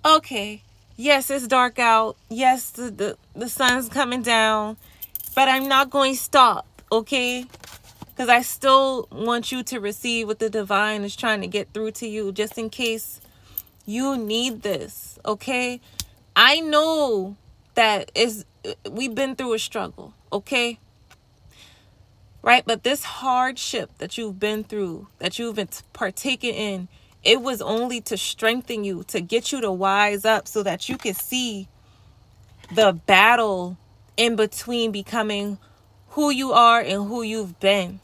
Okay, yes, it's dark out. Yes, the sun's coming down. But I'm not going to stop, okay? Because I still want you to receive what the divine is trying to get through to you, just in case you need this, okay? I know that is we've been through a struggle, okay? Right? But this hardship that you've been through, that you've been partaking in, it was only to strengthen you, to get you to wise up so that you could see the battle in between becoming who you are and who you've been.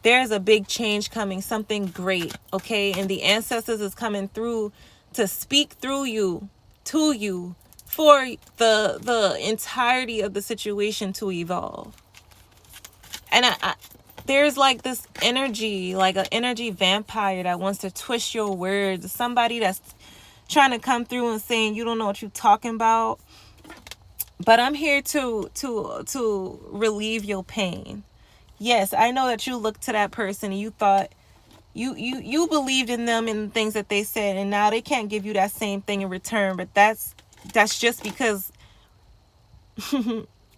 There's a big change coming, something great, okay? And the ancestors is coming through to speak through you, to you, for the entirety of the situation to evolve. And there's like this energy, like an energy vampire that wants to twist your words. Somebody that's trying to come through and saying you don't know what you're talking about. But I'm here to relieve your pain. Yes, I know that you looked to that person and you thought you believed in them and the things that they said, and now they can't give you that same thing in return. But that's just because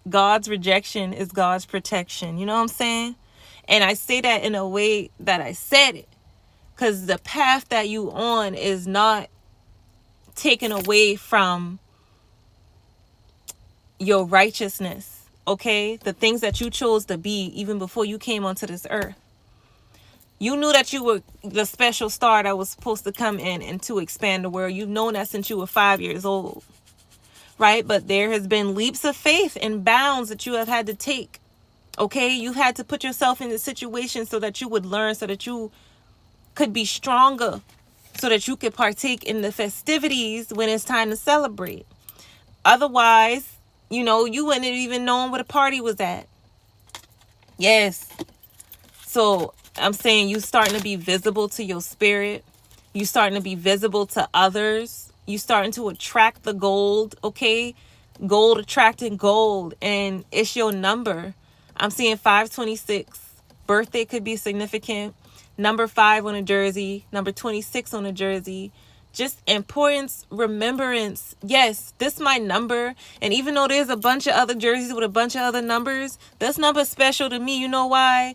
God's rejection is God's protection. You know what I'm saying? And I say that in a way that I said it, because the path that you on is not taken away from your righteousness, okay? The things that you chose to be even before you came onto this earth. You knew that you were the special star that was supposed to come in and to expand the world. You've known that since you were 5 years old, right? But there has been leaps of faith and bounds that you have had to take, okay? You've had to put yourself in the situation so that you would learn, so that you could be stronger, so that you could partake in the festivities when it's time to celebrate. Otherwise, you wouldn't have even known where the party was at. Yes. So I'm saying you starting to be visible to your spirit. You starting to be visible to others. You starting to attract the gold, okay? Gold attracting gold. And it's your number. I'm seeing 526. Birthday could be significant. Number 5 on a jersey. Number 26 on a jersey. Just importance, remembrance. Yes, this is my number. And even though there's a bunch of other jerseys with a bunch of other numbers, this number's special to me. You know why?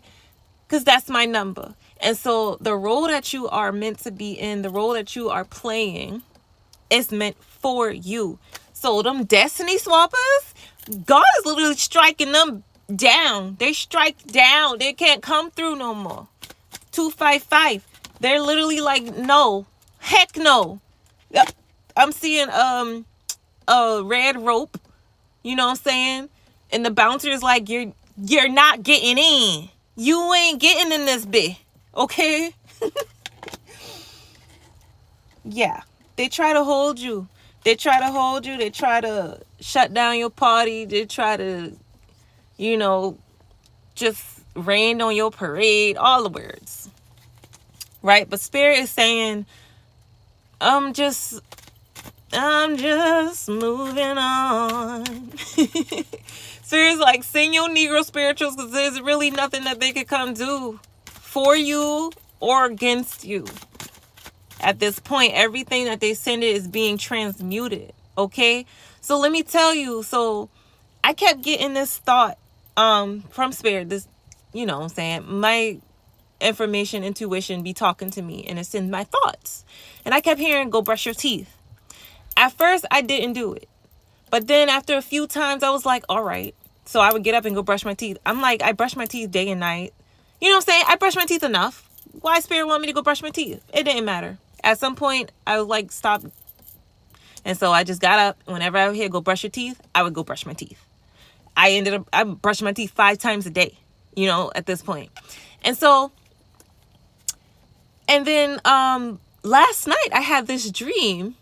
Because that's my number. And so the role that you are meant to be in, the role that you are playing, is meant for you. So them destiny swappers, God is literally striking them down. They strike down. They can't come through no more. 255. They're literally like, no. Heck no. I'm seeing a red rope. You know what I'm saying? And the bouncer is like, you're not getting in. You ain't getting in this bit. Okay? Yeah. They try to hold you. They try to hold you. They try to shut down your party. They try to, just rain on your parade. All the words. Right? But Spirit is saying, I'm just moving on. Spirit's like, sing your Negro spirituals, because there's really nothing that they could come do for you or against you. At this point, everything that they send it is being transmuted. Okay? So let me tell you. So I kept getting this thought from Spirit. This, what I'm saying? My information, intuition be talking to me, and it's in my thoughts. And I kept hearing, go brush your teeth. At first, I didn't do it. But then after a few times, I was like, all right. So I would get up and go brush my teeth. I'm like, I brush my teeth day and night. You know what I'm saying? I brush my teeth enough. Why Spirit want me to go brush my teeth? It didn't matter. At some point, I was like, stop. And so I just got up. Whenever I would hear, go brush your teeth, I would go brush my teeth. I brushed my teeth 5 times a day, at this point. And so, and then last night I had this dream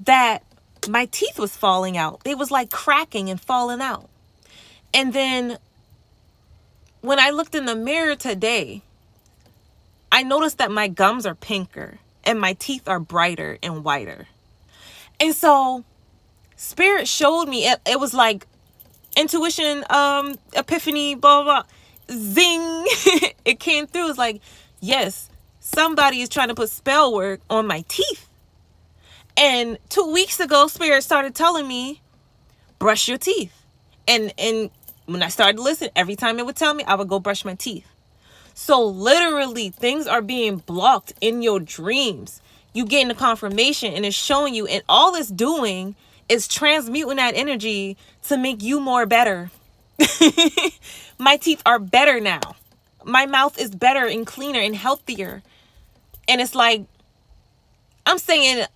that my teeth was falling out. They was like cracking and falling out. And then when I looked in the mirror today, I noticed that my gums are pinker and my teeth are brighter and whiter. And so Spirit showed me, it was like intuition, epiphany, blah, blah, blah. Zing. It came through. It's like, yes, somebody is trying to put spell work on my teeth. And 2 weeks ago, Spirit started telling me, brush your teeth. And when I started to listen, every time it would tell me, I would go brush my teeth. So literally, things are being blocked in your dreams. You getting the confirmation, and it's showing you, and all it's doing is transmuting that energy to make you more better. My teeth are better now. My mouth is better and cleaner and healthier. And it's like, I'm saying,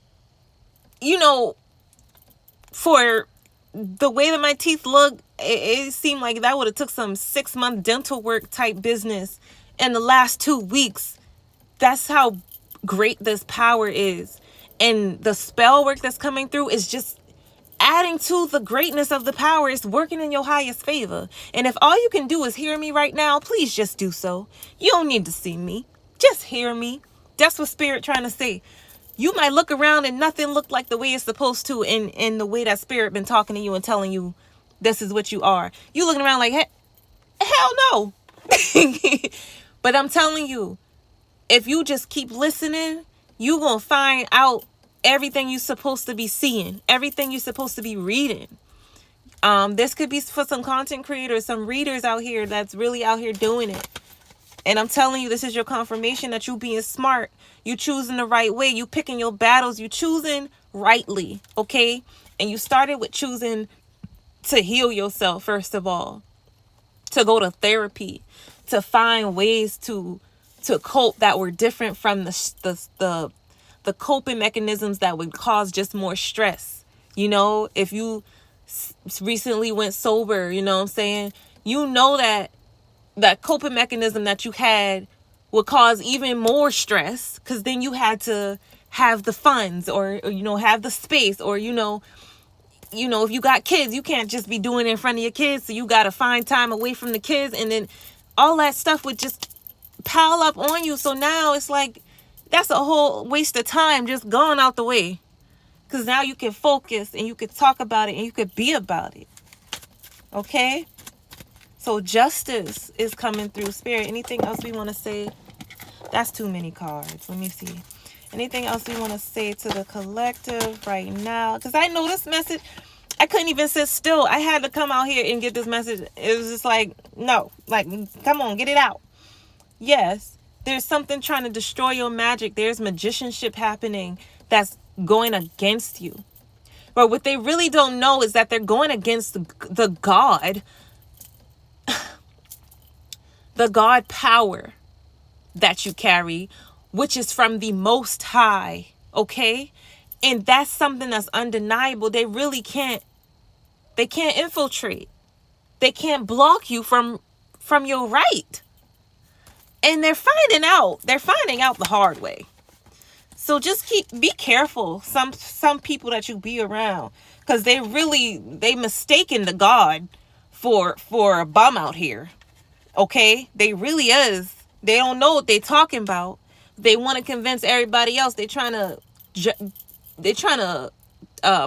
for the way that my teeth look, it seemed like that would have took some 6-month dental work type business in the last 2 weeks. That's how great this power is. And the spell work that's coming through is just adding to the greatness of the power. Is working in your highest favor. And if all you can do is hear me right now, please just do so. You don't need to see me. Just hear me. That's what Spirit trying to say. You might look around and nothing look like the way it's supposed to, in the way that Spirit been talking to you and telling you this is what you are. You looking around like, hell no. But I'm telling you, if you just keep listening, you gonna find out everything you're supposed to be seeing, everything you're supposed to be reading. This could be for some content creators, some readers out here that's really out here doing it. And I'm telling you, this is your confirmation that you being smart. You choosing the right way. You picking your battles. You choosing rightly, okay? And you started with choosing to heal yourself, first of all. To go to therapy. To find ways to cope that were different from the coping mechanisms that would cause just more stress. If you recently went sober, you know what I'm saying? You know that coping mechanism that you had would cause even more stress, because then you had to have the funds or have the space, or if you got kids, you can't just be doing it in front of your kids, so you got to find time away from the kids, and then all that stuff would just pile up on you. So now it's like, that's a whole waste of time just going out the way, because now you can focus and you can talk about it and you could be about it. Okay? So justice is coming through, Spirit. Anything else we want to say? That's too many cards. Let me see. Anything else we want to say to the collective right now? Because I know this message, I couldn't even sit still. I had to come out here and get this message. It was just like, no, like, come on, get it out. Yes, there's something trying to destroy your magic. There's magicianship happening that's going against you. But what they really don't know is that they're going against the God, the God power that you carry, which is from the Most High, okay? And that's something that's undeniable. They really can't infiltrate. They can't block you from your right. And they're finding out the hard way. So just be careful. Some people that you be around, because they mistaken the God for a bum out here. Okay? They really is. They don't know what they talking about. They want to convince everybody else. They trying to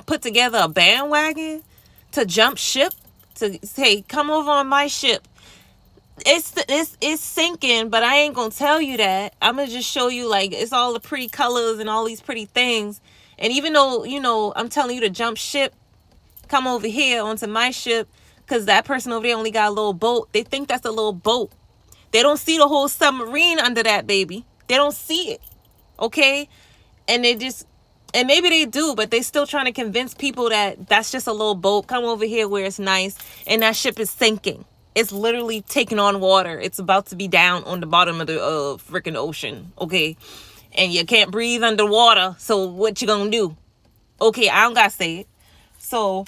put together a bandwagon to jump ship, to say, come over on my ship. It's sinking, but I ain't gonna tell you that. I'm gonna just show you, like, it's all the pretty colors and all these pretty things. And even though, I'm telling you to jump ship, come over here onto my ship, because that person over there only got a little boat. They think that's a little boat. They don't see the whole submarine under that, baby. They don't see it. Okay? And maybe they do, but they still trying to convince people that that's just a little boat. Come over here where it's nice. And that ship is sinking. It's literally taking on water. It's about to be down on the bottom of the freaking ocean. Okay? And you can't breathe underwater. So what you gonna do? Okay, I don't gotta say it. So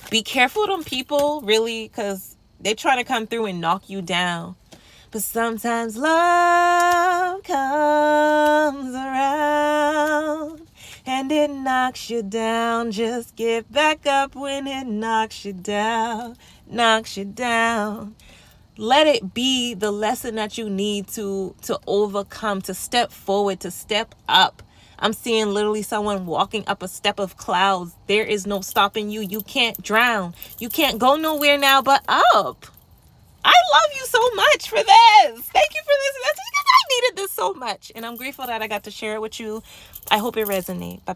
be careful of them people, really, because they try to come through and knock you down. But sometimes love comes around and it knocks you down. Just get back up when it knocks you down. Knocks you down. Let it be the lesson that you need to overcome, to step forward, to step up. I'm seeing literally someone walking up a step of clouds. There is no stopping you. You can't drown. You can't go nowhere now but up. I love you so much for this. Thank you for this message, because I needed this so much. And I'm grateful that I got to share it with you. I hope it resonates. Bye-bye.